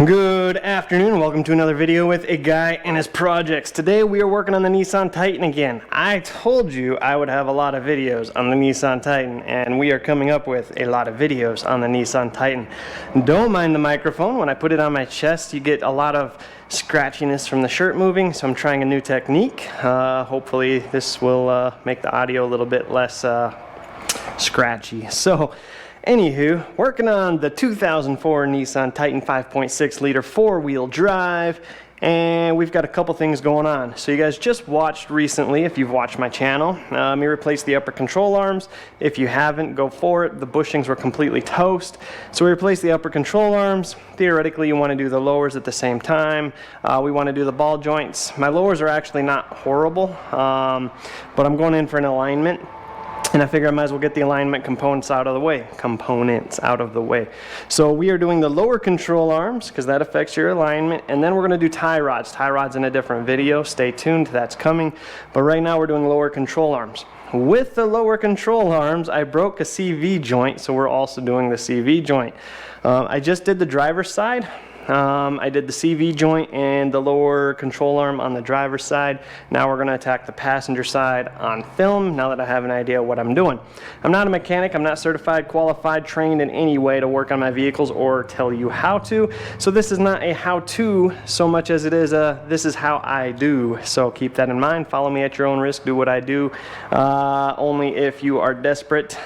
Good afternoon, welcome to another video with a guy and his projects. Today we are working on the Nissan Titan again. I told you I would have a lot of videos on the Nissan Titan, and we are coming up with a lot of videos on the Nissan Titan. Don't mind the microphone. When I put it on my chest, you get a lot of scratchiness from the shirt moving, so I'm trying a new technique. Hopefully this will make the audio a little bit less scratchy. So anywho, working on the 2004 Nissan Titan 5.6 liter four-wheel drive, and we've got a couple things going on. So you guys just watched recently, if you've watched my channel, me replace the upper control arms. If you haven't, go for it. The bushings were completely toast. So we replaced the upper control arms. Theoretically, you want to do the lowers at the same time. We want to do the ball joints. My lowers are actually not horrible, but I'm going in for an alignment. And I figure I might as well get the alignment components out of the way. So we are doing the lower control arms because that affects your alignment, and then we're going to do tie rods. Tie rods in a different video. Stay tuned, that's coming. But right now we're doing lower control arms. With the lower control arms, I broke a CV joint, so we're also doing the CV joint. I just did the driver's side. I did the CV joint and the lower control arm on the driver's side. Now we're going to attack the passenger side on film, now that I have an idea what I'm doing. I'm not a mechanic, I'm not certified, qualified, trained in any way to work on my vehicles or tell you how to. So this is not a how-to so much as it is a this is how I do. So keep that in mind, follow me at your own risk, do what I do. Only if you are desperate.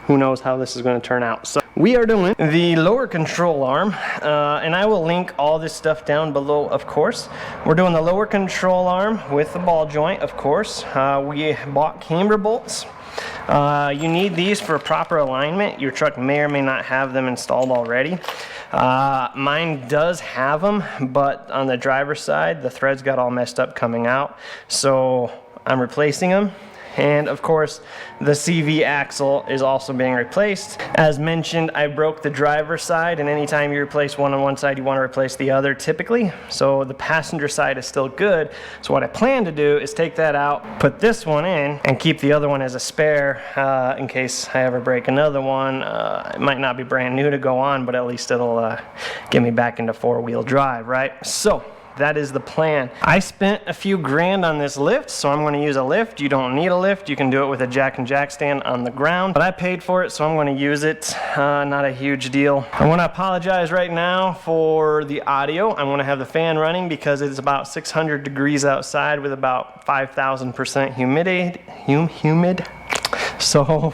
Who knows how this is going to turn out. So we are doing the lower control arm, and I will link all this stuff down below, of course. We're doing the lower control arm with the ball joint, of course. We bought camber bolts. You need these for proper alignment. Your truck may or may not have them installed already. Mine does have them, but on the driver's side, the threads got all messed up coming out. So I'm replacing them. And of course, the CV axle is also being replaced. As mentioned, I broke the driver's side, and anytime you replace one on one side, you want to replace the other typically. So the passenger side is still good. So what I plan to do is take that out, put this one in, and keep the other one as a spare in case I ever break another one. It might not be brand new to go on, but at least it'll get me back into four-wheel drive, right? So that is the plan. I spent a few grand on this lift, so I'm going to use a lift. You don't need a lift. You can do it with a jack and jack stand on the ground. But I paid for it, so I'm going to use it. Not a huge deal. I want to apologize right now for the audio. I'm going to have the fan running because it's about 600 degrees outside with about 5,000% humid. So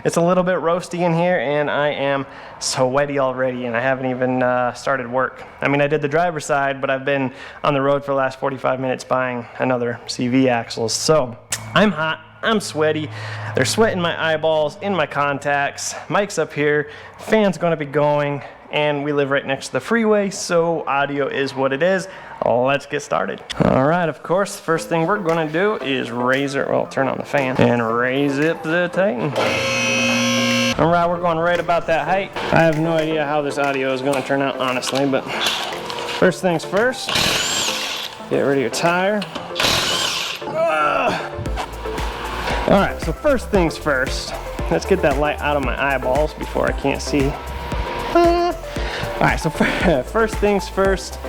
it's a little bit roasty in here, and I am sweaty already, and I haven't even started work. I mean, I did the driver's side, but I've been on the road for the last 45 minutes buying another CV axle. So I'm hot, I'm sweaty, there's sweat in my eyeballs, in my contacts, mic's up here, fan's gonna be going, and we live right next to the freeway, so audio is what it is. Let's get started. All right, of course, the first thing we're gonna do is turn on the fan and raise up the Titan. All right, we're going right about that height. I have no idea how this audio is gonna turn out, honestly, but first things first, get rid of your tire. All right, so first things first, let's get that light out of my eyeballs before I can't see. All right, so first things first,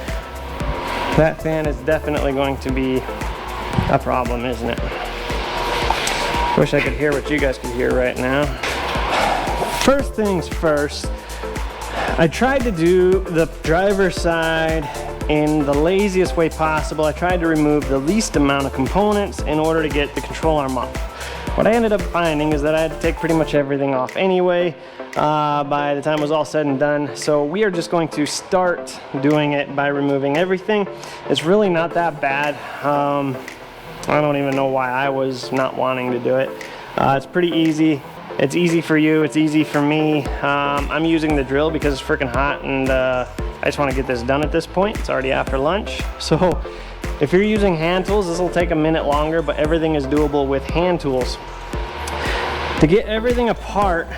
that fan is definitely going to be a problem, isn't it? Wish I could hear what you guys could hear right now. First things first, I tried to do the driver's side in the laziest way possible. I tried to remove the least amount of components in order to get the control arm off. What I ended up finding is that I had to take pretty much everything off anyway by the time it was all said and done. So we are just going to start doing it by removing everything. It's really not that bad. I don't even know why I was not wanting to do it. It's pretty easy. It's easy for you, it's easy for me. I'm using the drill because it's freaking hot, and I just want to get this done at this point. It's already after lunch. So if you're using hand tools, this will take a minute longer, but everything is doable with hand tools. To get everything apart,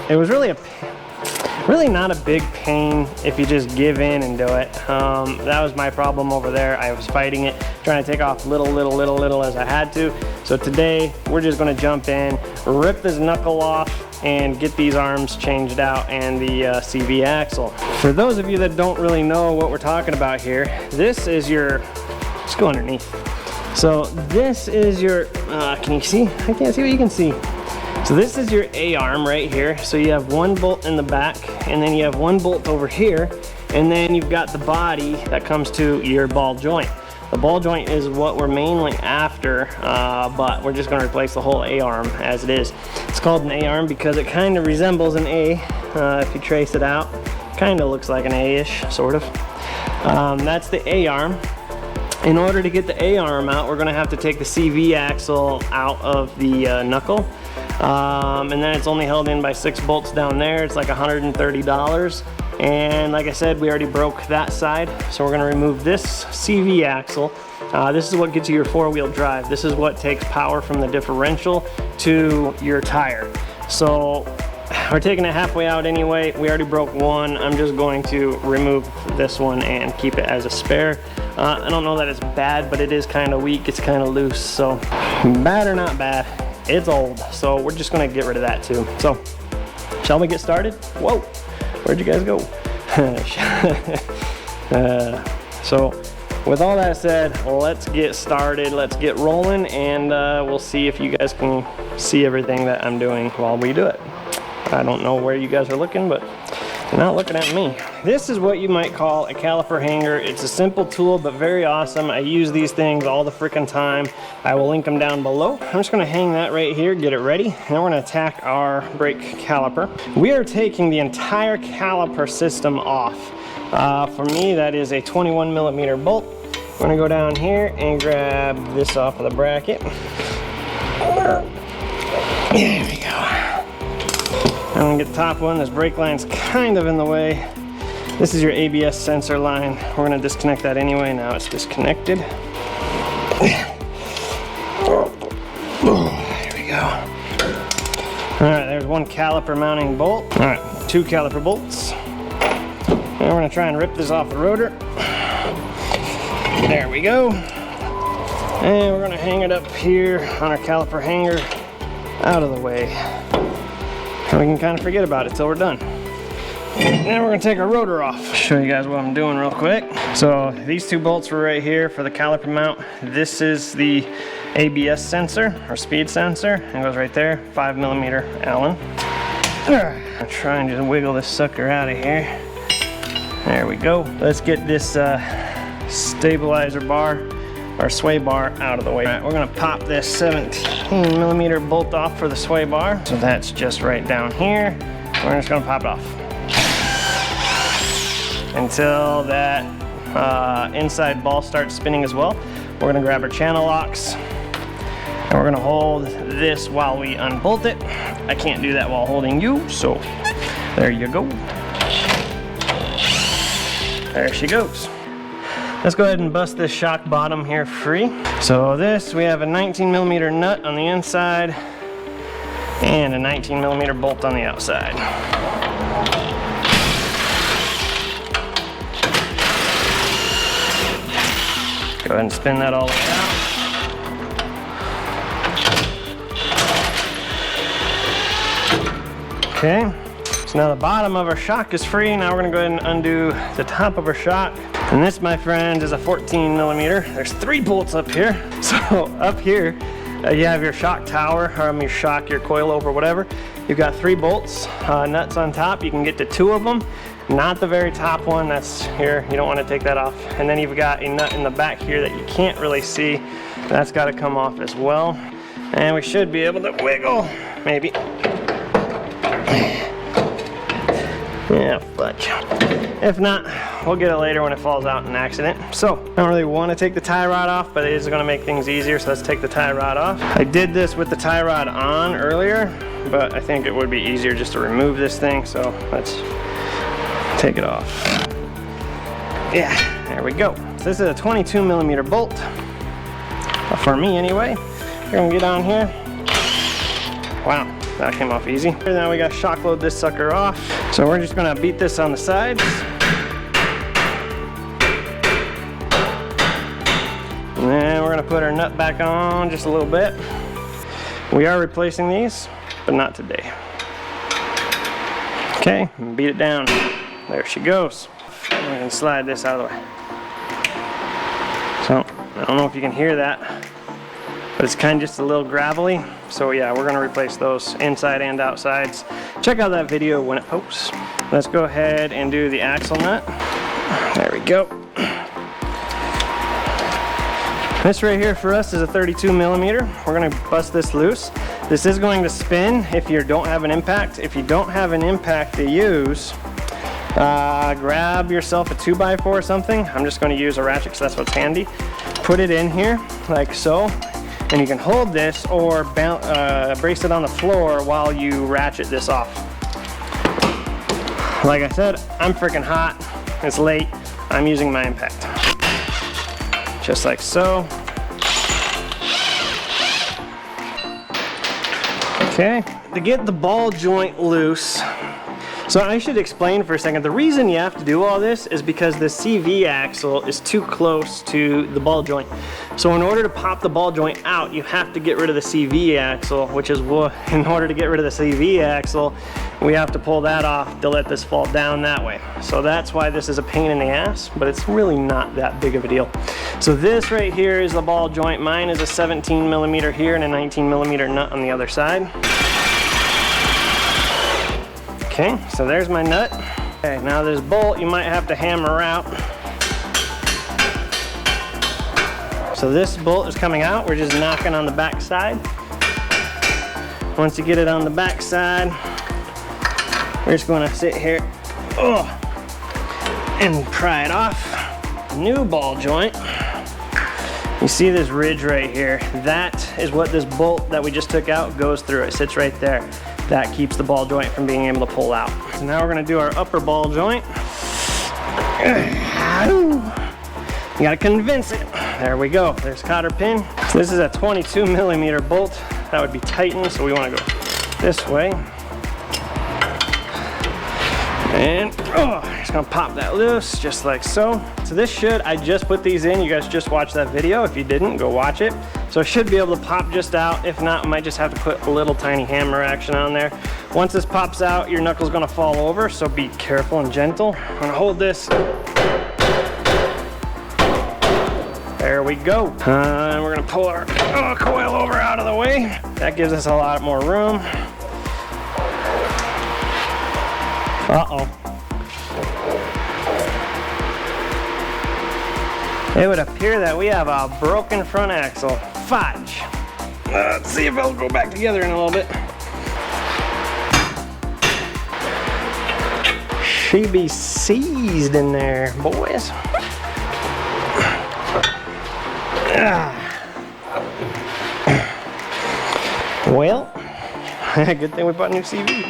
it was really not a big pain if you just give in and do it. That was my problem over there. I was fighting it, trying to take off little as I had to. So today, we're just gonna jump in, rip this knuckle off, and get these arms changed out and the CV axle. For those of you that don't really know what we're talking about here, this is your, let's go underneath. So this is your, can you see? I can't see what you can see. So this is your A-arm right here. So you have one bolt in the back, and then you have one bolt over here, and then you've got the body that comes to your ball joint. The ball joint is what we're mainly after, but we're just going to replace the whole A-arm as it is. It's called an A-arm because it kind of resembles an A. If you trace it out, kind of looks like an A-ish, sort of. That's the A-arm. In order to get the A-arm out, we're going to have to take the CV axle out of the knuckle. And then it's only held in by 6 bolts down there. It's like $130. And like I said, we already broke that side. So we're gonna remove this CV axle. This is what gets you your 4-wheel drive. This is what takes power from the differential to your tire. So we're taking it halfway out anyway. We already broke one. I'm just going to remove this one and keep it as a spare. I don't know that it's bad, but it is kind of weak. It's kind of loose. So bad or not bad, it's old. So we're just gonna get rid of that too. So shall we get started? Whoa. Where'd you guys go? So with all that said, let's get started, let's get rolling, and we'll see if you guys can see everything that I'm doing while we do it. I don't know where you guys are looking, but you're not looking at me. This is what you might call a caliper hanger. It's a simple tool, but very awesome. I use these things all the freaking time. I will link them down below. I'm just gonna hang that right here, get it ready, and then we're gonna attack our brake caliper. We are taking the entire caliper system off. For me, that is a 21mm bolt. I'm gonna go down here and grab this off of the bracket. There we go. I'm gonna get the top one. This brake line's kind of in the way. This is your ABS sensor line. We're gonna disconnect that anyway. Now it's disconnected. There we go. All right, there's one caliper mounting bolt. All right, 2 caliper bolts. And we're gonna try and rip this off the rotor. There we go. And we're gonna hang it up here on our caliper hanger, out of the way. And we can kind of forget about it till we're done. And then we're gonna take our rotor off. Show you guys what I'm doing real quick. So these 2 bolts were right here for the caliper mount. This is the ABS sensor, or speed sensor. It goes right there, 5mm Allen. I'm trying to wiggle this sucker out of here. There we go. Let's get this stabilizer bar, or sway bar, out of the way. All right, we're gonna pop this 17mm bolt off for the sway bar. So that's just right down here. We're just gonna pop it off until that inside ball starts spinning as well. We're gonna grab our channel locks and we're gonna hold this while we unbolt it. I can't do that while holding you, so there you go. There she goes. Let's go ahead and bust this shock bottom here free. So this, we have a 19mm nut on the inside and a 19mm bolt on the outside. Go ahead and spin that all the way out. Okay, so now the bottom of our shock is free. Now we're gonna go ahead and undo the top of our shock. And this, my friend, is a 14mm. There's 3 bolts up here. So up here, you have your shock tower, or your shock, your coilover, whatever. You've got 3 bolts, nuts on top. You can get to 2 of them. Not the very top one, that's here. You don't want to take that off. And then you've got a nut in the back here that you can't really see. That's got to come off as well. And we should be able to wiggle, maybe. Yeah, fudge. If not, we'll get it later when it falls out in an accident. So, I don't really want to take the tie rod off, but it is going to make things easier, so let's take the tie rod off. I did this with the tie rod on earlier, but I think it would be easier just to remove this thing, so let's take it off. Yeah, there we go. So this is a 22mm bolt, for me anyway. We're going to get on here. Wow. That came off easy. And now we got to shock load this sucker off. So we're just gonna beat this on the sides. And then we're gonna put our nut back on just a little bit. We are replacing these, but not today. Okay, beat it down. There she goes. And we can slide this out of the way. So, I don't know if you can hear that, but it's kind of just a little gravelly. So yeah, we're gonna replace those inside and outsides. Check out that video when it posts. Let's go ahead and do the axle nut. There we go. This right here for us is a 32 millimeter. We're gonna bust this loose. This is going to spin if you don't have an impact. If you don't have an impact to use, grab yourself a 2x4 or something. I'm just gonna use a ratchet because that's what's handy. Put it in here like so, and you can hold this or brace it on the floor while you ratchet this off. Like I said, I'm freaking hot. It's late. I'm using my impact. Just like so. Okay, to get the ball joint loose, so I should explain for a second, the reason you have to do all this is because the CV axle is too close to the ball joint. So in order to pop the ball joint out, you have to get rid of the CV axle, which is what, in order to get rid of the CV axle, we have to pull that off to let this fall down that way. So that's why this is a pain in the ass, but it's really not that big of a deal. So this right here is the ball joint. Mine is a 17 millimeter here and a 19 millimeter nut on the other side. Okay, so there's my nut. Okay, now this bolt you might have to hammer out. So this bolt is coming out. We're just knocking on the back side. Once you get it on the back side, we're just gonna sit here and pry it off. New ball joint. You see this ridge right here? That is what this bolt that we just took out goes through. It sits right there. That keeps the ball joint from being able to pull out. So now we're gonna do our upper ball joint. You gotta convince it. There we go, there's cotter pin. So this is a 22 millimeter bolt. That would be Titan, so we wanna go this way. And just gonna pop that loose, just like so. So this should, I just put these in. You guys just watched that video. If you didn't, go watch it. So it should be able to pop just out. If not, I might just have to put a little tiny hammer action on there. Once this pops out, your knuckle's gonna fall over, so be careful and gentle. I'm gonna hold this. There we go. And we're gonna pull our coil over out of the way. That gives us a lot more room. Uh-oh. It would appear that we have a broken front axle. Fudge. Let's see if it'll go back together in a little bit. She be seized in there, boys. Well, good thing we bought a new CV.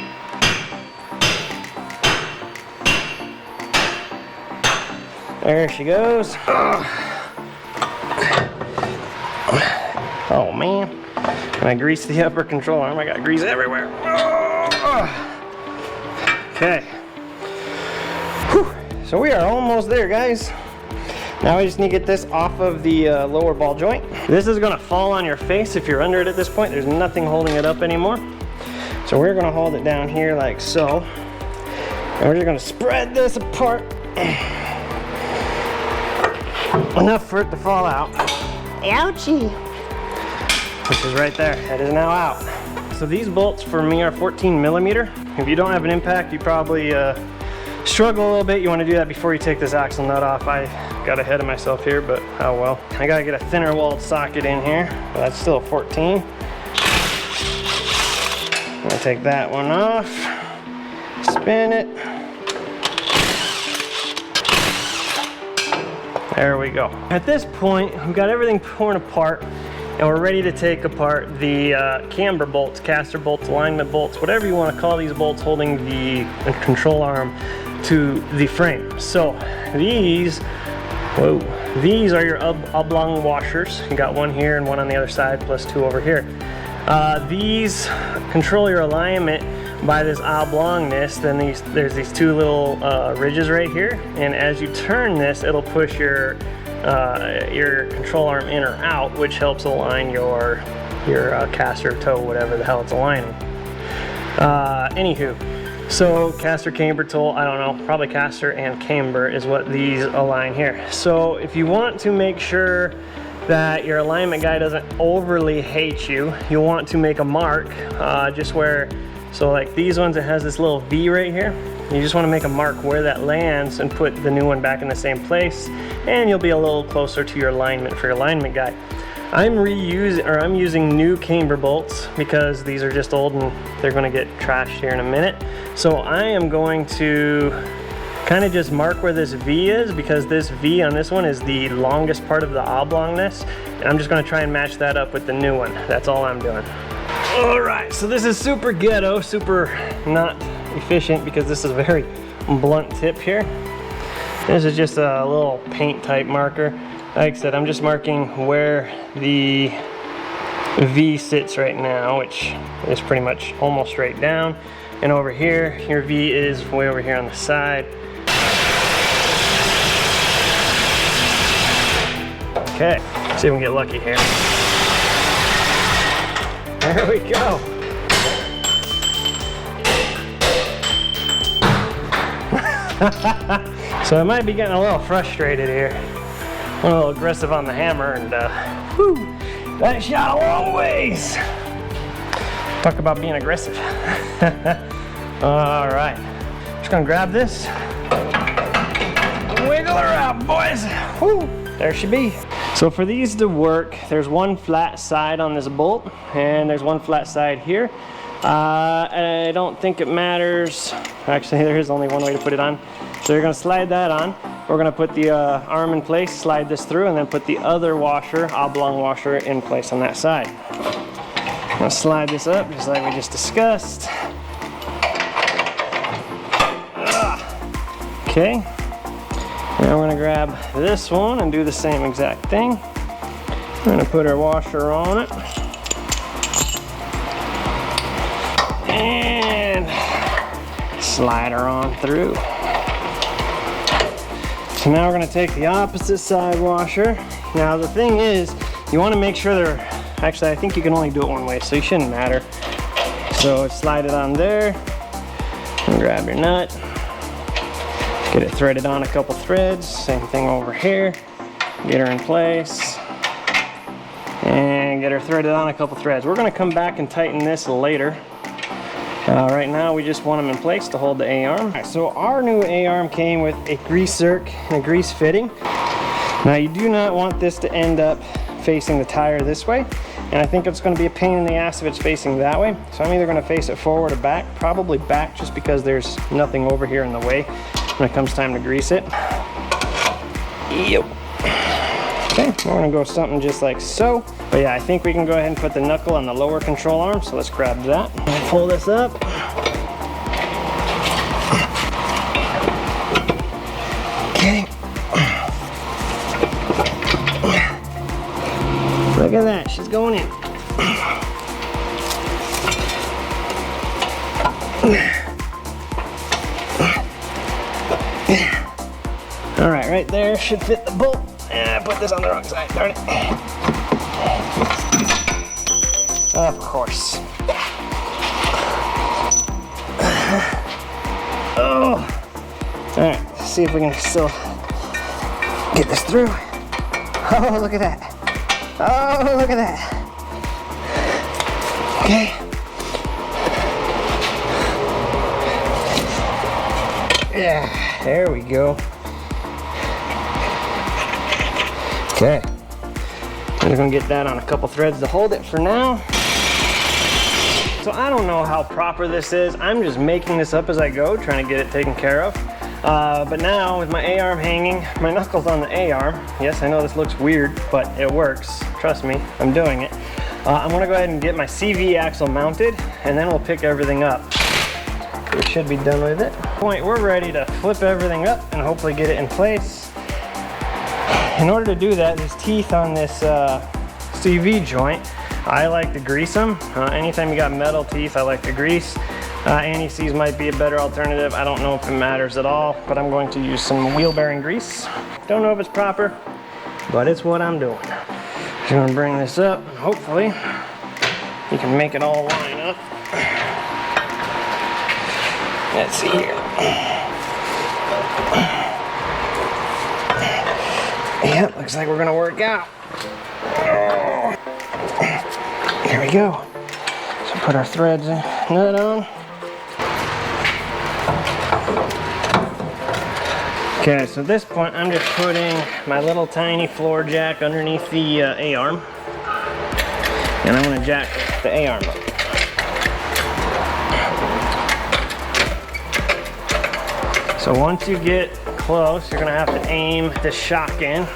There she goes. Oh man. And I greased the upper control arm. I got grease everywhere. Okay. Whew. So we are almost there, guys. Now we just need to get this off of the lower ball joint. This is gonna fall on your face if you're under it at this point. There's nothing holding it up anymore. So we're gonna hold it down here like so. And we're just gonna spread this apart. Enough for it to fall out. Ouchie. Which is right there. That is now out. So these bolts for me are 14 millimeter. If you don't have an impact, you probably struggle a little bit. You want to do that before you take this axle nut off. I got ahead of myself here, but oh well. I gotta get a thinner walled socket in here. But that's still a 14. I'm gonna take that one off. Spin it. There we go. At this point, we've got everything torn apart and we're ready to take apart the camber bolts, caster bolts, alignment bolts, whatever you want to call these bolts holding the control arm to the frame. So these are your oblong washers. You got one here and one on the other side, plus two over here. These control your alignment by this oblongness. Then there's these two little ridges right here, and as you turn this, it'll push your control arm in or out, which helps align your caster toe, whatever the hell it's aligning. Anywho, So caster, camber, tool, I don't know, probably caster and camber is what these align here. So if you want to make sure that your alignment guy doesn't overly hate you, you'll want to make a mark just where, so like these ones, it has this little V right here. You just want to make a mark where that lands and put the new one back in the same place, and you'll be a little closer to your alignment for your alignment guide. I'm using new camber bolts because these are just old and they're going to get trashed here in a minute. So I am going to kind of just mark where this V is, because this V on this one is the longest part of the oblongness, and I'm just going to try and match that up with the new one. That's all I'm doing. All right, so this is super ghetto, super not efficient, because this is a very blunt tip here. This is just a little paint type marker. Like I said, I'm just marking where the V sits right now, which is pretty much almost straight down. And over here, your V is way over here on the side. Okay, let's see if we can get lucky here. There we go. So I might be getting a little frustrated here. I'm a little aggressive on the hammer, and whew, that shot a long ways. Talk about being aggressive. All right, just gonna grab this, wiggle her out, boys. Whew, there she be. So for these to work, there's one flat side on this bolt, and there's one flat side here. I don't think it matters. Actually, there is only one way to put it on. So you're gonna slide that on. We're gonna put the arm in place, slide this through, and then put the other washer, oblong washer, in place on that side. I'm gonna slide this up just like we just discussed. Okay. Now we're gonna grab this one and do the same exact thing. We're gonna put our washer on it. And slide her on through. So now we're gonna take the opposite side washer. Now the thing is, you wanna make sure they're, actually I think you can only do it one way, so it shouldn't matter. So slide it on there, and grab your nut. Get it threaded on a couple threads, same thing over here. Get her in place, and get her threaded on a couple threads. We're gonna come back and tighten this later. Right now we just want them in place to hold the A-arm. Right, so our new A-arm came with a grease zerk and a grease fitting. Now you do not want this to end up facing the tire this way, and I think it's going to be a pain in the ass if it's facing that way. So I'm either going to face it forward or back, probably back just because there's nothing over here in the way when it comes time to grease it. Yep. Okay, we're going to go something just like so. But yeah, I think we can go ahead and put the knuckle on the lower control arm, so let's grab that. Pull this up. Okay. Look at that, she's going in. All right, right there should fit the bolt. I put this on the wrong side, darn it. Of course. Oh. All right, let's see if we can still get this through. Oh, look at that. Oh, look at that. Okay. Yeah, there we go. Okay. I'm gonna get that on a couple threads to hold it for now. So I don't know how proper this is. I'm just making this up as I go, trying to get it taken care of. But now with my A-arm hanging, my knuckles on the A-arm, yes, I know this looks weird, but it works. Trust me, I'm doing it. I'm gonna go ahead and get my CV axle mounted, and then we'll pick everything up. We should be done with it. We're ready to flip everything up and hopefully get it in place. In order to do that, there's teeth on this CV joint. I like to grease them. Anytime you got metal teeth, I like to grease. Anti-seize might be a better alternative. I don't know if it matters at all, but I'm going to use some wheel bearing grease. Don't know if it's proper, but it's what I'm doing. Just gonna bring this up, and hopefully you can make it all line up. Let's see here. Yep, looks like we're gonna work out. Here we go. So put our threads in, nut on. Okay, so at this point I'm just putting my little tiny floor jack underneath the A-arm. And I'm gonna jack the A-arm up. So once you get close, you're gonna have to aim the shock in,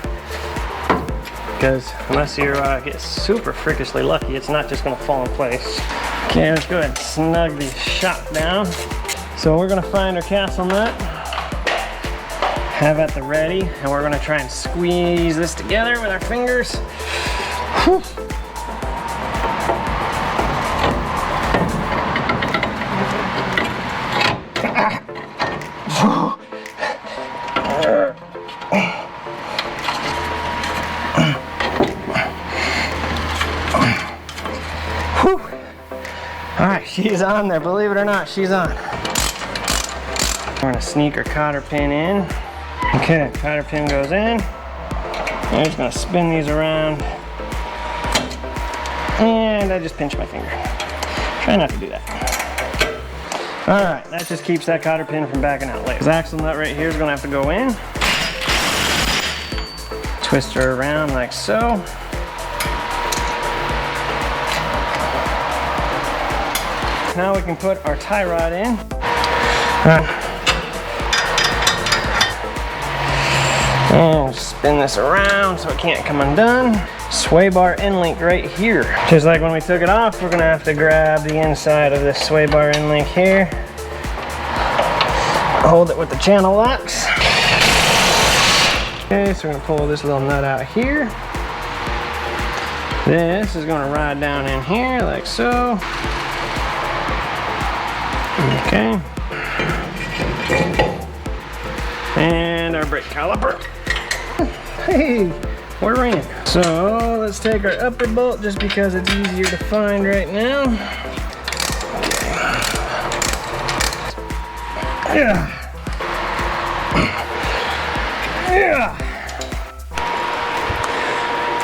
because unless you get super freakishly lucky, it's not just gonna fall in place. Okay, let's go ahead and snug the shock down. So we're gonna find our castle nut, have at the ready, and we're gonna try and squeeze this together with our fingers. Whew. Alright, she's on there, believe it or not, she's on. We're gonna sneak our cotter pin in. Okay, cotter pin goes in. I'm just gonna spin these around. And I just pinched my finger. Try not to do that. Alright, that just keeps that cotter pin from backing out later. This axle nut right here is gonna have to go in. Twist her around like so. Now we can put our tie rod in. And spin this around so it can't come undone. Sway bar end link right here. Just like when we took it off, we're gonna have to grab the inside of this sway bar end link here. Hold it with the channel locks. Okay, so we're gonna pull this little nut out here. This is gonna ride down in here like so. Okay. And our brake caliper. Hey, we're in. So let's take our upper bolt just because it's easier to find right now. Yeah. Yeah.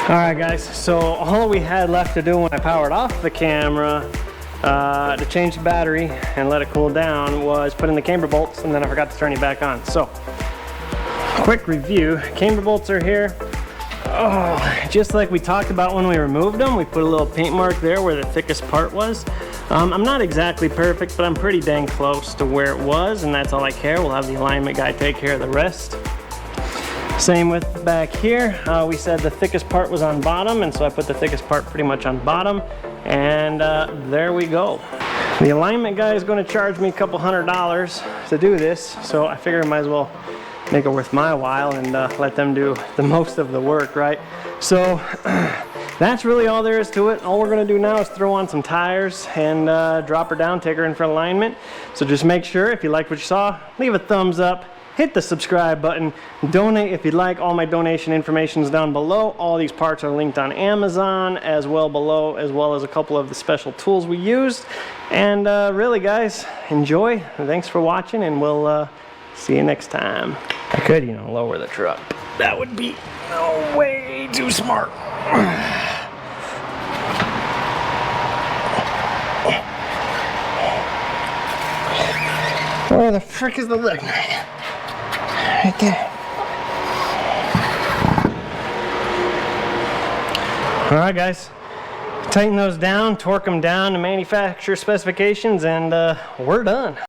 All right, guys. So all we had left to do when I powered off the camera to change the battery and let it cool down was put in the camber bolts, and then I forgot to turn it back on. So, quick review. Camber bolts are here. Oh, just like we talked about when we removed them, we put a little paint mark there where the thickest part was. I'm not exactly perfect, but I'm pretty dang close to where it was, and that's all I care. We'll have the alignment guy take care of the rest. Same with back here. We said the thickest part was on bottom, and so I put the thickest part pretty much on bottom, and there we go. The alignment guy is going to charge me a couple $100 to do this, so I figure I might as well make it worth my while and let them do the most of the work, right? So that's really all there is to it. All we're going to do now is throw on some tires and drop her down, take her in for alignment. So just make sure, if you liked what you saw, leave a thumbs up. Hit the subscribe button, donate if you'd like. All my donation information is down below. All these parts are linked on Amazon as well below, as well as a couple of the special tools we used. And really, guys, enjoy. Thanks for watching, and we'll see you next time. I could, you know, lower the truck. That would be way too smart. Where the frick is the lug nut? Right there. All right, guys. Tighten those down, torque them down to manufacturer specifications, and we're done.